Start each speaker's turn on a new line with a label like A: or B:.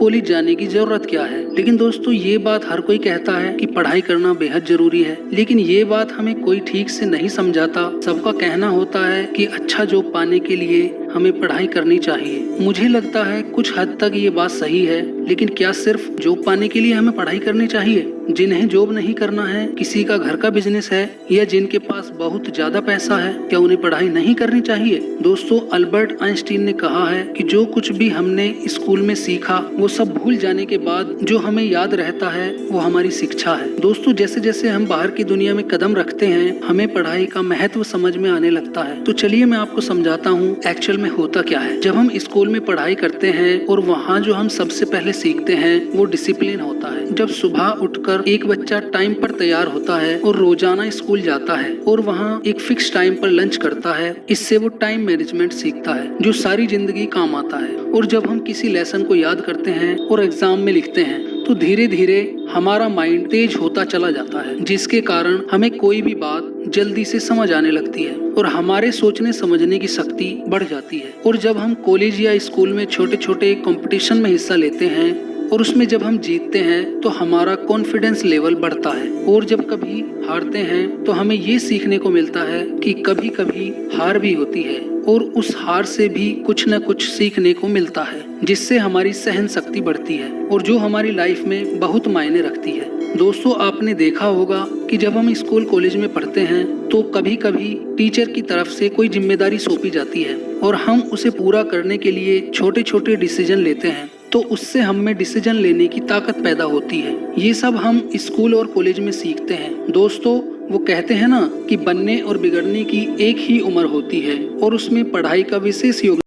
A: College जाने की जरूरत क्या है। लेकिन दोस्तों ये बात हर कोई कहता है कि पढ़ाई करना बेहद जरूरी है, लेकिन ये बात हमें कोई ठीक से नहीं समझाता। सबका कहना होता है कि अच्छा जॉब पाने के लिए हमें पढ़ाई करनी चाहिए। मुझे लगता है कुछ हद तक ये बात सही है, लेकिन क्या सिर्फ जॉब पाने के लिए हमें पढ़ाई करनी चाहिए? जिन्हें जॉब नहीं करना है, किसी का घर का बिजनेस है या जिनके पास बहुत ज्यादा पैसा है, क्या उन्हें पढ़ाई नहीं करनी चाहिए? दोस्तों अल्बर्ट आइंस्टीन ने कहा है कि जो कुछ भी हमने स्कूल में सीखा वो सब भूल जाने के बाद जो हमें याद रहता है वो हमारी शिक्षा है। दोस्तों जैसे जैसे हम बाहर की दुनिया में कदम रखते हैं, हमें पढ़ाई का महत्व समझ में आने लगता है। तो चलिए मैं आपको समझाता हूँ एक्चुअल में होता क्या है। जब हम स्कूल में पढ़ाई करते हैं और वहाँ जो हम सबसे पहले सीखते हैं वो डिसिप्लिन होता है। जब सुबह उठकर एक बच्चा टाइम पर तैयार होता है और रोजाना स्कूल जाता है और वहाँ एक फिक्स टाइम पर लंच करता है, इससे वो टाइम मैनेजमेंट सीखता है जो सारी जिंदगी काम आता है। और जब हम किसी लेसन को याद करते हैं और एग्जाम में लिखते हैं तो धीरे धीरे हमारा माइंड तेज होता चला जाता है, जिसके कारण हमें कोई भी बात जल्दी से समझ आने लगती है और हमारे सोचने समझने की शक्ति बढ़ जाती है। और जब हम कॉलेज या स्कूल में छोटे छोटे कंपटीशन में हिस्सा लेते हैं और उसमें जब हम जीतते हैं तो हमारा कॉन्फिडेंस लेवल बढ़ता है। और जब कभी हारते हैं तो हमें ये सीखने को मिलता है कि कभी कभी हार भी होती है और उस हार से भी कुछ न कुछ सीखने को मिलता है, जिससे हमारी सहन शक्ति बढ़ती है और जो हमारी लाइफ में बहुत मायने रखती है। दोस्तों आपने देखा होगा कि जब हम स्कूल कॉलेज में पढ़ते हैं तो कभी कभी टीचर की तरफ से कोई जिम्मेदारी सौंपी जाती है और हम उसे पूरा करने के लिए छोटे छोटे डिसीजन लेते हैं, तो उससे हम में डिसीजन लेने की ताकत पैदा होती है। ये सब हम स्कूल और कॉलेज में सीखते हैं। दोस्तों वो कहते हैं ना कि बनने और बिगड़ने की एक ही उम्र होती है और उसमें पढ़ाई का विशेष योगदान